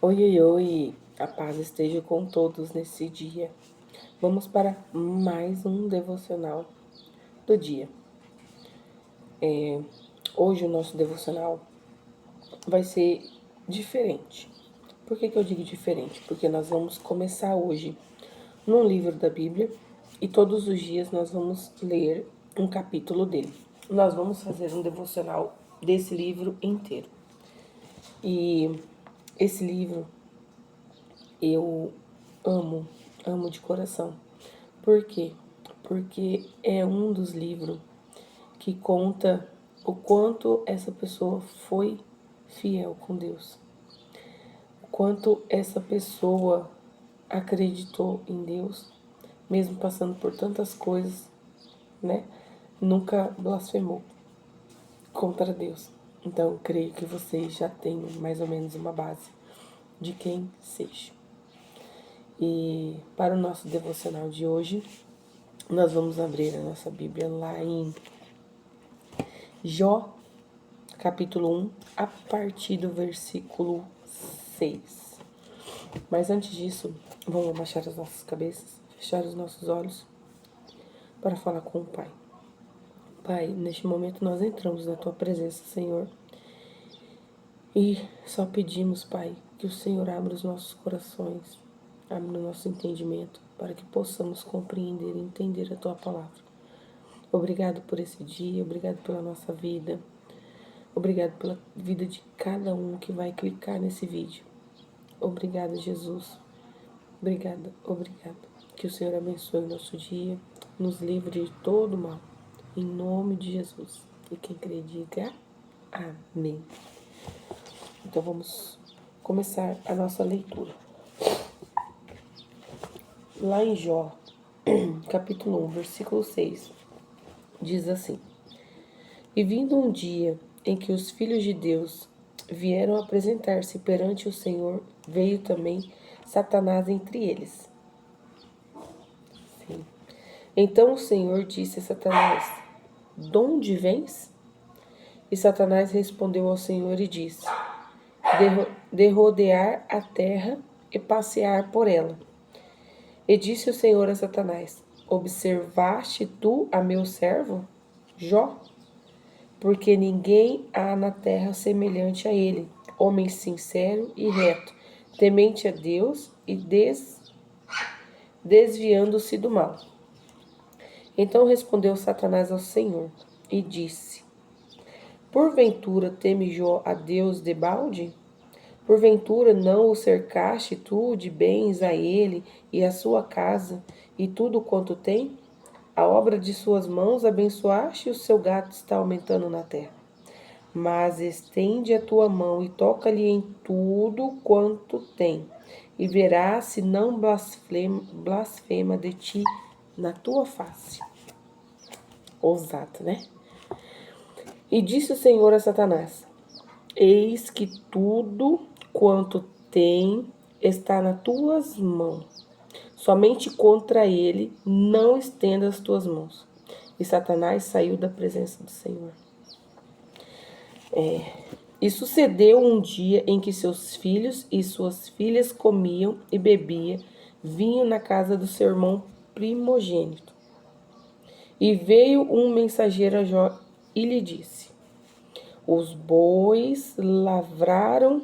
Oi, oi, oi, a paz esteja com todos nesse dia. Vamos para mais um devocional do dia. Hoje o nosso devocional vai ser diferente. Por que eu digo diferente? Porque nós vamos começar hoje num livro da Bíblia e todos os dias nós vamos ler um capítulo dele. Nós vamos fazer um devocional desse livro inteiro. E esse livro eu amo de coração. Por quê? Porque é um dos livros que conta o quanto essa pessoa foi fiel com Deus, o quanto essa pessoa acreditou em Deus, mesmo passando por tantas coisas, né? Nunca blasfemou contra Deus. Então, eu creio que vocês já têm mais ou menos uma base de quem seja. E para o nosso devocional de hoje, nós vamos abrir a nossa Bíblia lá em Jó, capítulo 1, a partir do versículo 6. Mas antes disso, vamos abaixar as nossas cabeças, fechar os nossos olhos para falar com o Pai. Pai, neste momento nós entramos na Tua presença, Senhor, e só pedimos, Pai, que o Senhor abra os nossos corações, abra o nosso entendimento, para que possamos compreender e entender a Tua palavra. Obrigado por esse dia, obrigado pela nossa vida, obrigado pela vida de cada um que vai clicar nesse vídeo. Obrigada, Jesus. Obrigada. Que o Senhor abençoe o nosso dia, nos livre de todo mal. Em nome de Jesus. E quem crê, diga amém. Então vamos começar a nossa leitura. Lá em Jó, capítulo 1, versículo 6, diz assim: E vindo um dia em que os filhos de Deus vieram apresentar-se perante o Senhor, veio também Satanás entre eles. Sim. Então o Senhor disse a Satanás: De onde vens? E Satanás respondeu ao Senhor e disse: De rodear a terra e passear por ela. E disse o Senhor a Satanás: Observaste tu a meu servo, Jó? Porque ninguém há na terra semelhante a ele, homem sincero e reto, temente a Deus e desviando-se do mal. Então respondeu Satanás ao Senhor e disse: Porventura teme Jó a Deus debalde? Porventura não o cercaste tu de bens a ele e a sua casa e tudo quanto tem? A obra de suas mãos abençoaste e o seu gato está aumentando na terra. Mas estende a tua mão e toca-lhe em tudo quanto tem, e verás se não blasfema de ti na tua face. Ousado, né? E disse o Senhor a Satanás: Eis que tudo quanto tem está nas tuas mãos. Somente contra ele não estenda as tuas mãos. E Satanás saiu da presença do Senhor. E sucedeu um dia em que seus filhos e suas filhas comiam e bebiam vinho na casa do seu irmão primogênito. E veio um mensageiro a Jó e lhe disse: Os bois lavraram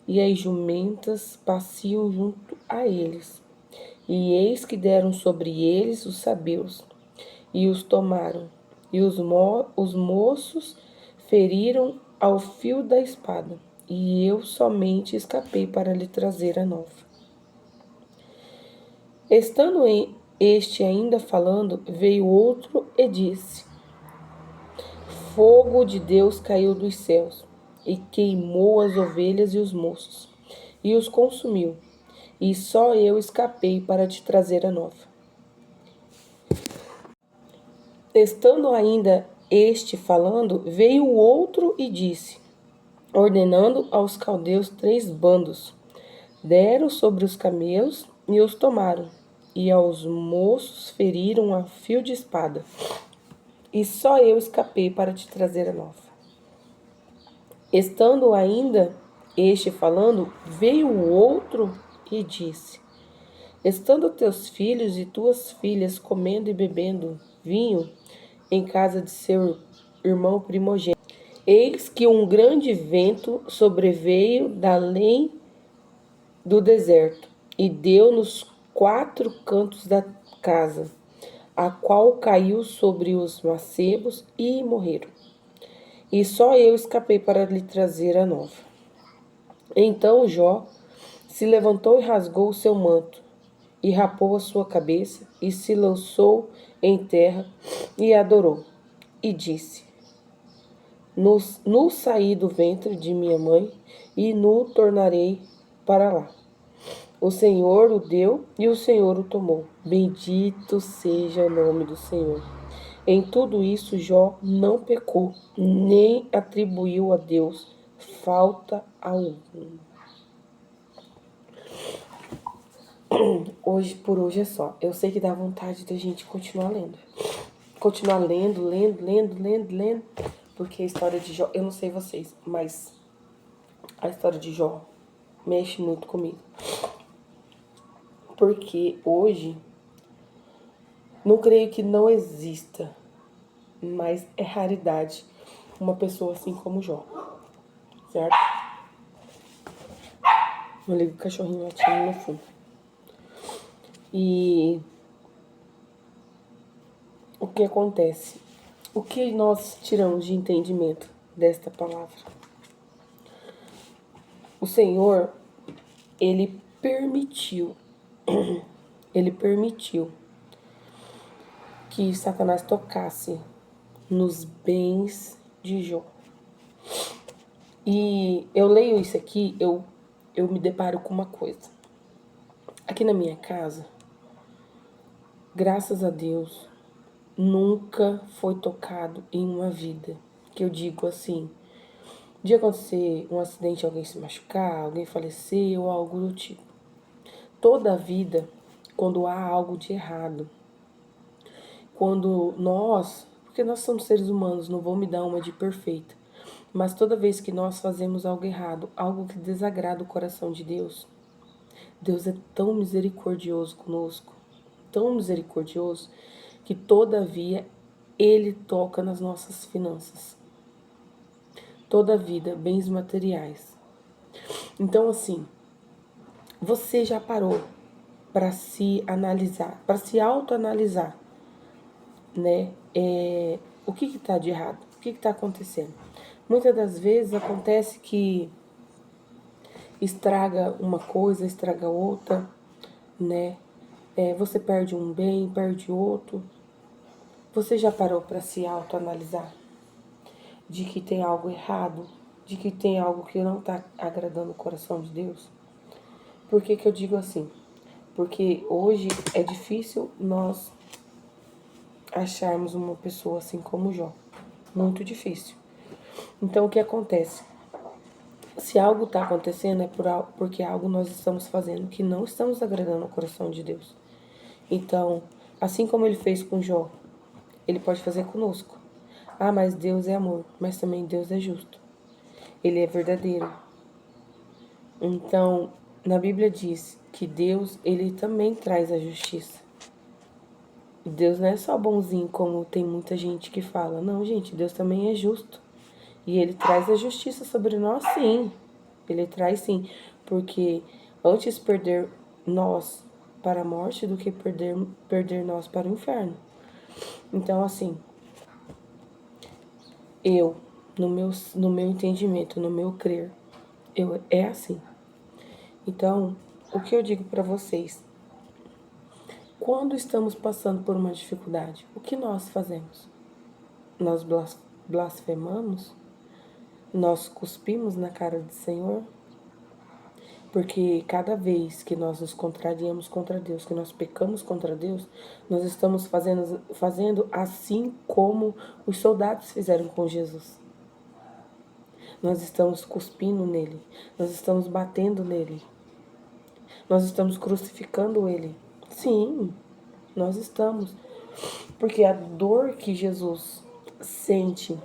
e as jumentas passeam junto a eles. E eis que deram sobre eles os sabeus, e os tomaram. E os moços feriram ao fio da espada, e eu somente escapei para lhe trazer a nova. Estando este ainda falando, veio outro e disse: Fogo de Deus caiu dos céus, e queimou as ovelhas e os moços, e os consumiu, e só eu escapei para te trazer a nova. Estando ainda este falando, veio o outro e disse, ordenando aos caldeus 3 bandos. Deram sobre os camelos e os tomaram, e aos moços feriram a fio de espada. E só eu escapei para te trazer a nova. Estando ainda Este falando, veio o outro e disse: estando teus filhos e tuas filhas comendo e bebendo vinho em casa de seu irmão primogênito, eis que um grande vento sobreveio da além do deserto e deu nos quatro cantos da casa, a qual caiu sobre os macebos e morreram. E só eu escapei para lhe trazer a nova. Então Jó se levantou e rasgou o seu manto, e rapou a sua cabeça, e se lançou em terra, e adorou. E disse: no saí do ventre de minha mãe, e no tornarei para lá. O Senhor o deu, e o Senhor o tomou. Bendito seja o nome do Senhor. Em tudo isso, Jó não pecou, nem atribuiu a Deus falta alguma. Por hoje é só. Eu sei que dá vontade da gente continuar lendo. Continuar lendo, porque a história de Jó, eu não sei vocês, mas a história de Jó mexe muito comigo. Porque hoje, não creio que não exista, mas é raridade uma pessoa assim como Jó, certo? Eu ligo o cachorrinho latindo no fundo. E o que acontece? O que nós tiramos de entendimento desta palavra? O Senhor, Ele permitiu que Satanás tocasse nos bens de Jó. E eu leio isso aqui, eu me deparo com uma coisa. Aqui na minha casa, graças a Deus, nunca foi tocado em uma vida. Que eu digo assim, de acontecer um acidente, alguém se machucar, alguém falecer ou algo do tipo. Toda a vida, quando há algo de errado, quando nós, porque nós somos seres humanos, não vou me dar uma de perfeita, mas toda vez que nós fazemos algo errado, algo que desagrada o coração de Deus, Deus é tão misericordioso conosco, tão misericordioso, que todavia Ele toca nas nossas finanças. Toda a vida, bens materiais. Então, assim, você já parou para se analisar, para se autoanalisar, né? O que está de errado? O que está acontecendo? Muitas das vezes acontece que estraga uma coisa, estraga outra, né? Você perde um bem, perde outro. Você já parou para se autoanalisar? De que tem algo errado? De que tem algo que não está agradando o coração de Deus? Por que eu digo assim? Porque hoje é difícil nós acharmos uma pessoa assim como Jó. Muito difícil. Então, o que acontece? Se algo está acontecendo, é porque algo nós estamos fazendo que não estamos agradando o coração de Deus. Então, assim como ele fez com Jó, ele pode fazer conosco. Ah, mas Deus é amor, mas também Deus é justo. Ele é verdadeiro. Então, na Bíblia diz que Deus, ele também traz a justiça. Deus não é só bonzinho, como tem muita gente que fala. Não, gente, Deus também é justo. E ele traz a justiça sobre nós, sim. Ele traz sim. Porque antes perder nós para a morte do que perder nós para o inferno. Então, assim, eu, no meu entendimento, no meu crer, é assim. Então, o que eu digo para vocês? Quando estamos passando por uma dificuldade, o que nós fazemos? Nós blasfemamos? Nós cuspimos na cara do Senhor? Porque cada vez que nós nos contrariamos contra Deus, que nós pecamos contra Deus, nós estamos fazendo assim como os soldados fizeram com Jesus. Nós estamos cuspindo nele, nós estamos batendo nele, nós estamos crucificando ele. Sim, nós estamos. Porque a dor que Jesus sente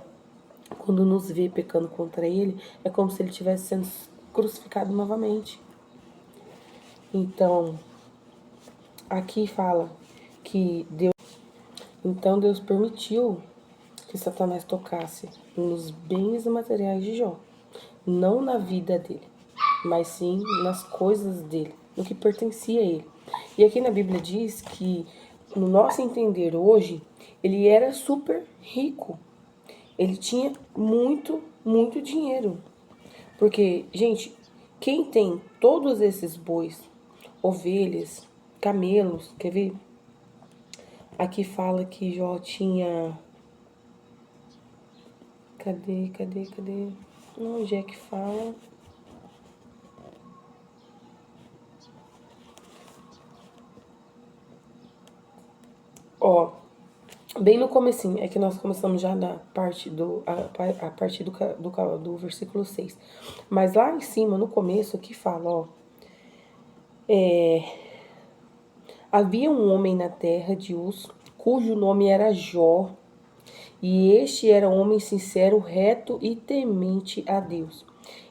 quando nos vê pecando contra ele é como se ele estivesse sendo crucificado novamente. Então, aqui fala que Deus permitiu que Satanás tocasse nos bens materiais de Jó, não na vida dele, mas sim nas coisas dele, no que pertencia a ele. E aqui na Bíblia diz que, no nosso entender hoje, ele era super rico. Ele tinha muito, muito dinheiro. Porque, gente, quem tem todos esses bois, ovelhas, camelos, quer ver? Aqui fala que Jó tinha. Cadê? Onde é que fala? Ó, bem no comecinho, é que nós começamos já na parte a partir do versículo 6. Mas lá em cima, no começo, aqui fala, ó. Havia um homem na terra de Uz, cujo nome era Jó, e este era um homem sincero, reto e temente a Deus,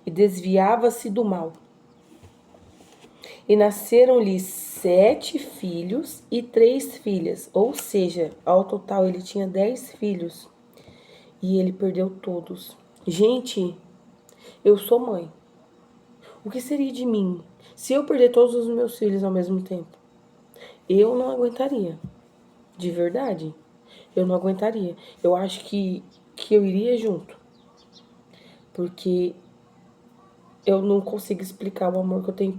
e desviava-se do mal. E nasceram-lhe 7 filhos e 3 filhas, ou seja, ao total ele tinha 10 filhos, e ele perdeu todos. Gente, eu sou mãe. O que seria de mim se eu perder todos os meus filhos ao mesmo tempo? Eu não aguentaria, de verdade. Eu não aguentaria. Eu acho que eu iria junto. Porque eu não consigo explicar o amor que eu tenho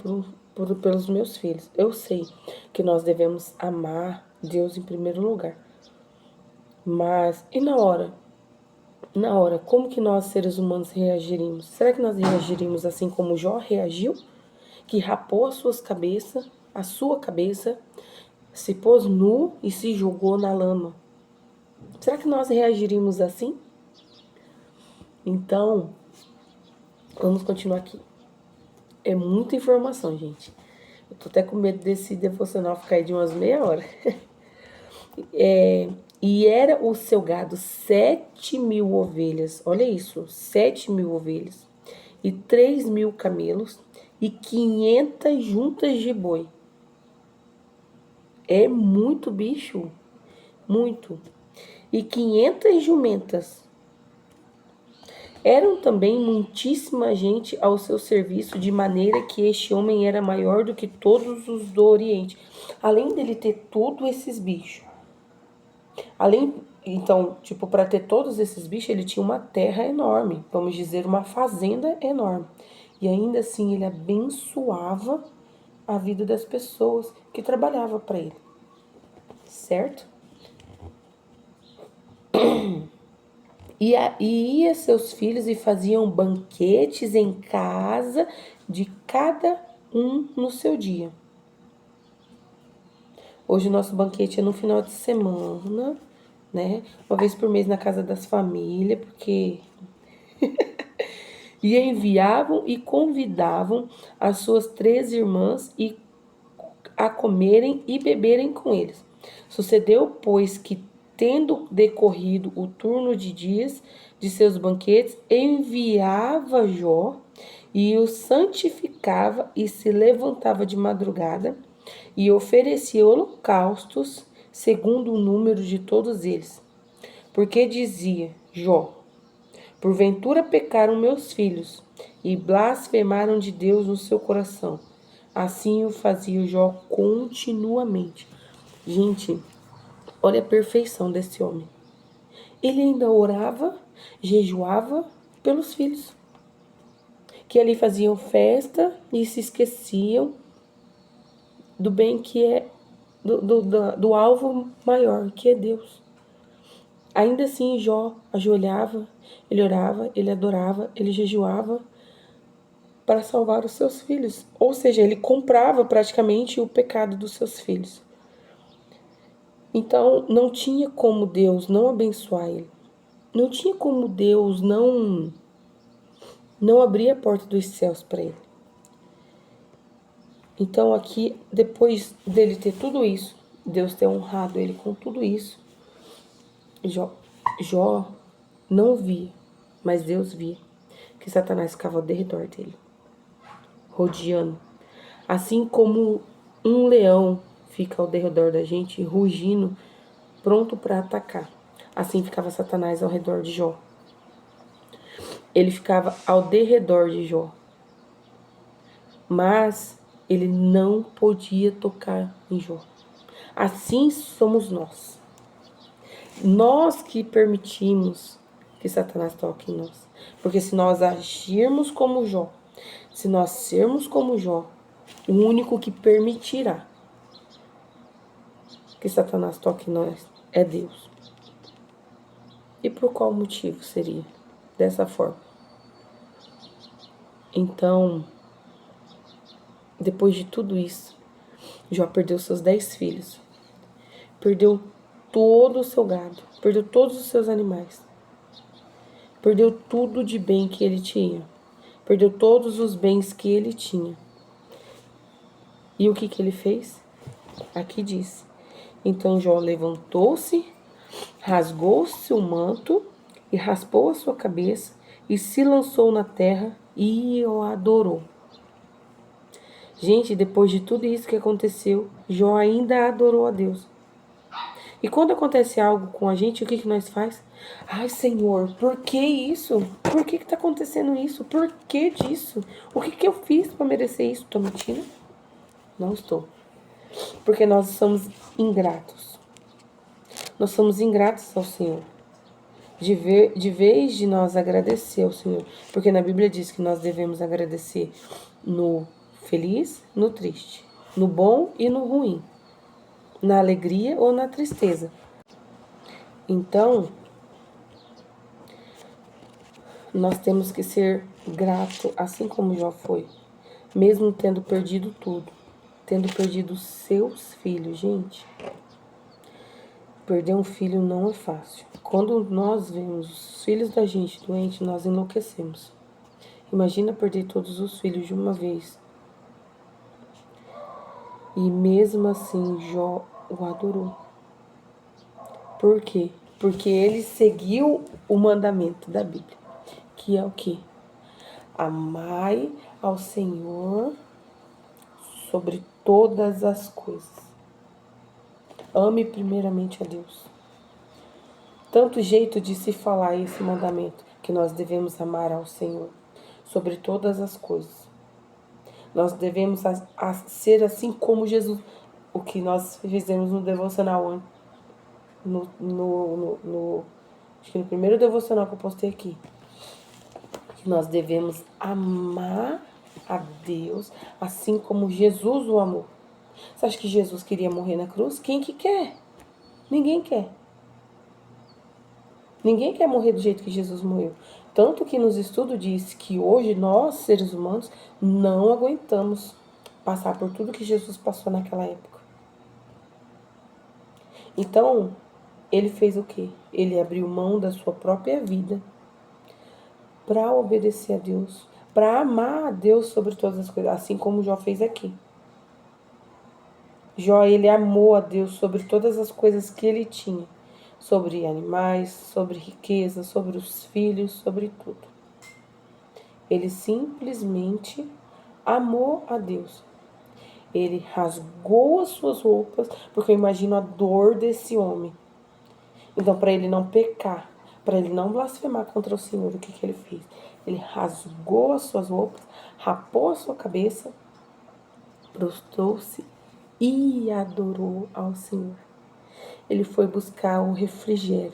pelos meus filhos. Eu sei que nós devemos amar Deus em primeiro lugar. Mas, e na hora? Na hora, como que nós, seres humanos, reagiríamos? Será que nós reagiríamos assim como Jó reagiu? Que rapou a sua cabeça, se pôs nu e se jogou na lama. Será que nós reagiríamos assim? Então, vamos continuar aqui. É muita informação, gente. Eu tô até com medo desse devocional ficar aí de umas meia hora. E era o seu gado 7.000 ovelhas. Olha isso, 7.000 ovelhas. E 3.000 camelos. E 500 juntas de boi. É muito bicho. Muito. E 500 jumentas. Eram também muitíssima gente ao seu serviço, de maneira que este homem era maior do que todos os do Oriente. Além dele ter todos esses bichos. Então, tipo, para ter todos esses bichos, ele tinha uma terra enorme, vamos dizer, uma fazenda enorme. E ainda assim, ele abençoava a vida das pessoas que trabalhavam para ele. Certo? E ia seus filhos e faziam banquetes em casa de cada um no seu dia. Hoje o nosso banquete é no final de semana, né? Uma vez por mês na casa das famílias, porque e enviavam e convidavam as suas 3 irmãs a comerem e beberem com eles. Sucedeu, pois, que, tendo decorrido o turno de dias de seus banquetes, enviava Jó e o santificava e se levantava de madrugada e oferecia holocaustos segundo o número de todos eles. Porque dizia Jó: porventura pecaram meus filhos e blasfemaram de Deus no seu coração. Assim o fazia Jó continuamente. Gente, olha a perfeição desse homem. Ele ainda orava, jejuava pelos filhos, que ali faziam festa e se esqueciam do bem que é, do alvo maior, que é Deus. Ainda assim, Jó ajoelhava, ele orava, ele adorava, ele jejuava para salvar os seus filhos. Ou seja, ele comprava praticamente o pecado dos seus filhos. Então, não tinha como Deus não abençoar ele. Não tinha como Deus não abrir a porta dos céus para ele. Então, aqui, depois dele ter tudo isso, Deus ter honrado ele com tudo isso, Jó não via, mas Deus via que Satanás ficava ao redor dele. rodeando. Assim como um leão fica ao derredor da gente, rugindo, pronto para atacar. Assim ficava Satanás ao redor de Jó. Ele ficava ao derredor de Jó. Mas ele não podia tocar em Jó. Assim somos nós. Nós que permitimos que Satanás toque em nós. Porque se nós agirmos como Jó, se nós sermos como Jó, o único que permitirá que Satanás toque em nós é Deus. E por qual motivo seria dessa forma? Então, depois de tudo isso, Jó perdeu seus 10 filhos. Perdeu todo o seu gado. Perdeu todos os seus animais. Perdeu tudo de bem que ele tinha. Perdeu todos os bens que ele tinha. E o que ele fez? Aqui diz. Então Jó levantou-se, rasgou-se o manto e raspou a sua cabeça e se lançou na terra e o adorou. Gente, depois de tudo isso que aconteceu, Jó ainda adorou a Deus. E quando acontece algo com a gente, o que nós faz? Ai, Senhor, por que isso? Por que está acontecendo isso? Por que disso? O que eu fiz para merecer isso? Estou mentindo? Não estou. Porque nós somos ingratos. Nós somos ingratos ao Senhor. De vez de nós agradecer ao Senhor. Porque na Bíblia diz que nós devemos agradecer no feliz, no triste. No bom e no ruim. Na alegria ou na tristeza. Então, nós temos que ser grato, assim como Jó foi. Mesmo tendo perdido tudo. Tendo perdido seus filhos, gente. Perder um filho não é fácil. Quando nós vemos os filhos da gente doentes, nós enlouquecemos. Imagina perder todos os filhos de uma vez. E mesmo assim, Jó o adorou. Por quê? Porque ele seguiu o mandamento da Bíblia. Que é o quê? Amai ao Senhor sobre todas as coisas. Ame primeiramente a Deus. Tanto jeito de se falar esse mandamento, que nós devemos amar ao Senhor sobre todas as coisas. Nós devemos ser assim como Jesus, o que nós fizemos no devocional, acho que no primeiro devocional que eu postei aqui. Que nós devemos amar a Deus assim como Jesus o amou. Você acha que Jesus queria morrer na cruz? Quem que quer? Ninguém quer. Ninguém quer morrer do jeito que Jesus morreu. Tanto que nos estudos diz que hoje nós, seres humanos, não aguentamos passar por tudo que Jesus passou naquela época. Então, ele fez o quê? Ele abriu mão da sua própria vida para obedecer a Deus, para amar a Deus sobre todas as coisas, assim como Jó fez aqui. Jó, ele amou a Deus sobre todas as coisas que ele tinha. Sobre animais, sobre riqueza, sobre os filhos, sobre tudo. Ele simplesmente amou a Deus. Ele rasgou as suas roupas, porque eu imagino a dor desse homem. Então, para ele não pecar, para ele não blasfemar contra o Senhor, o que ele fez? Ele rasgou as suas roupas, rapou a sua cabeça, prostrou-se e adorou ao Senhor. Ele foi buscar o refrigério.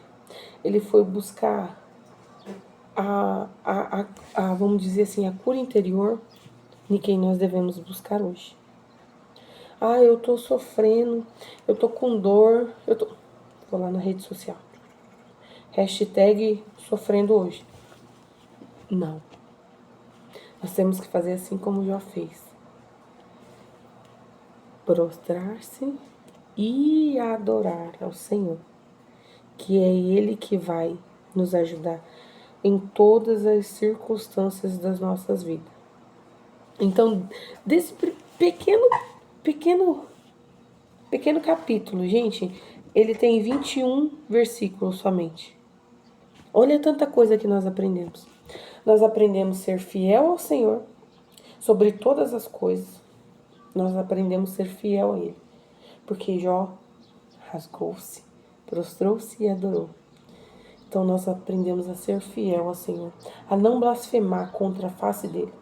Ele foi buscar vamos dizer assim, a cura interior em quem nós devemos buscar hoje. Eu tô sofrendo, eu tô com dor, vou lá na rede social. Hashtag sofrendo hoje. Não. Nós temos que fazer assim como Jó fez. Prostrar-se e adorar ao Senhor, que é Ele que vai nos ajudar em todas as circunstâncias das nossas vidas. Então, desse pequeno capítulo, gente, ele tem 21 versículos somente. Olha tanta coisa que nós aprendemos. Nós aprendemos a ser fiel ao Senhor, sobre todas as coisas, nós aprendemos a ser fiel a Ele. Porque Jó rasgou-se, prostrou-se e adorou. Então nós aprendemos a ser fiel ao Senhor, a não blasfemar contra a face dele.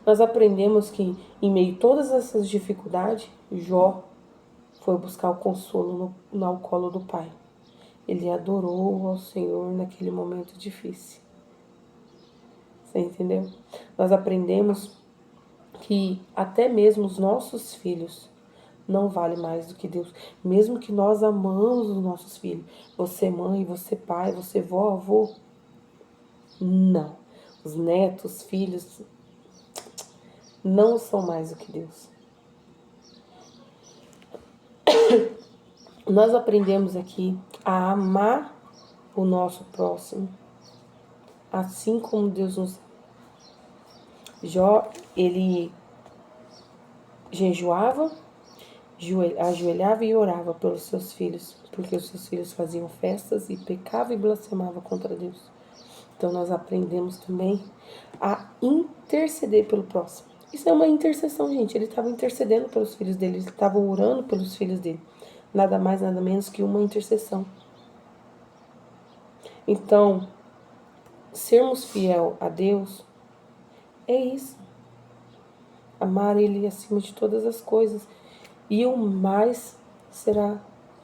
Nós aprendemos que em meio a todas essas dificuldades, Jó foi buscar o consolo no colo do Pai. Ele adorou ao Senhor naquele momento difícil. Você entendeu? Nós aprendemos que até mesmo os nossos filhos não valem mais do que Deus. Mesmo que nós amamos os nossos filhos. Você mãe, você pai, você vó, avô. Não. Os netos, filhos, não são mais do que Deus. Nós aprendemos aqui a amar o nosso próximo, assim como Deus nos ama. Jó, ele jejuava, ajoelhava e orava pelos seus filhos, porque os seus filhos faziam festas e pecavam e blasfemavam contra Deus. Então nós aprendemos também a interceder pelo próximo. Isso é uma intercessão, gente. Ele estava intercedendo pelos filhos dele, ele estava orando pelos filhos dele. Nada mais, nada menos que uma intercessão. Então, sermos fiel a Deus é isso. Amar Ele acima de todas as coisas. E o mais será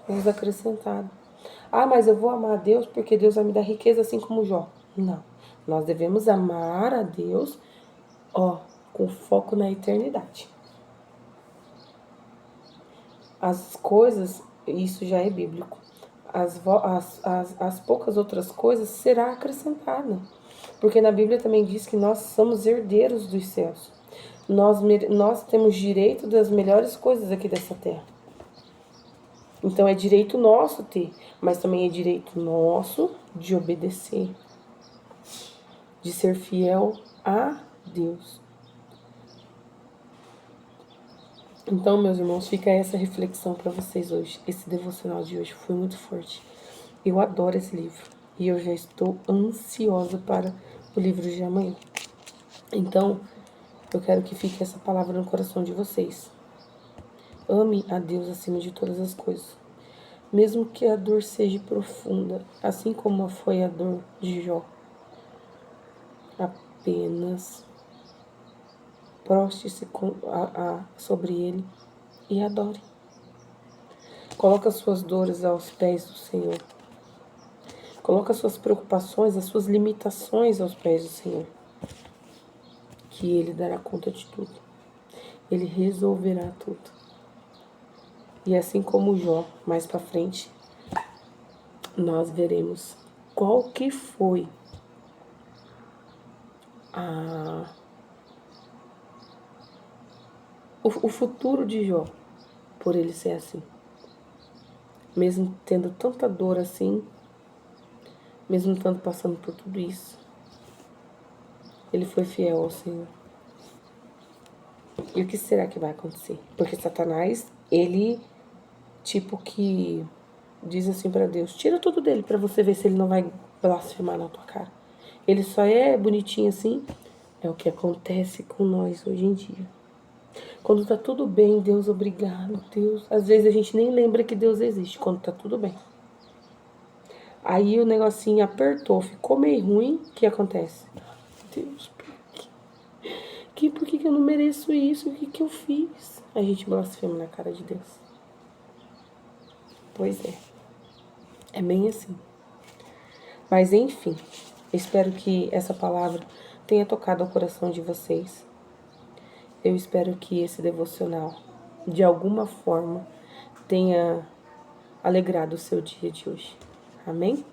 nos acrescentado. Ah, mas eu vou amar a Deus porque Deus vai me dar riqueza assim como Jó. Não. Nós devemos amar a Deus, com foco na eternidade. As coisas, isso já é bíblico. As poucas outras coisas será acrescentada. Porque na Bíblia também diz que nós somos herdeiros dos céus. Nós temos direito das melhores coisas aqui dessa terra. Então é direito nosso ter, mas também é direito nosso de obedecer, de ser fiel a Deus. Então, meus irmãos, fica essa reflexão para vocês hoje. Esse devocional de hoje foi muito forte. Eu adoro esse livro e eu já estou ansiosa para o livro de amanhã. Então, eu quero que fique essa palavra no coração de vocês. Ame a Deus acima de todas as coisas. Mesmo que a dor seja profunda, assim como foi a dor de Jó. Apenas proste-se sobre ele e adore. Coloque as suas dores aos pés do Senhor. Coloque as suas preocupações, as suas limitações aos pés do Senhor. Que Ele dará conta de tudo. Ele resolverá tudo. E assim como Jó, mais para frente, nós veremos qual que foi o futuro de Jó, por ele ser assim. Mesmo tendo tanta dor assim, mesmo estando passando por tudo isso, ele foi fiel ao Senhor. E o que será que vai acontecer? Porque Satanás, ele, que diz assim para Deus, tira tudo dele para você ver se ele não vai blasfemar na tua cara. Ele só é bonitinho assim. É o que acontece com nós hoje em dia. Quando tá tudo bem, Deus, obrigado, Deus. Às vezes a gente nem lembra que Deus existe, quando tá tudo bem. Aí o negocinho apertou, ficou meio ruim, o que acontece? Deus, por que eu não mereço isso? O que eu fiz? A gente blasfema na cara de Deus. Pois é. É bem assim. Mas enfim, espero que essa palavra tenha tocado o coração de vocês. Eu espero que esse devocional, de alguma forma, tenha alegrado o seu dia de hoje. Amém?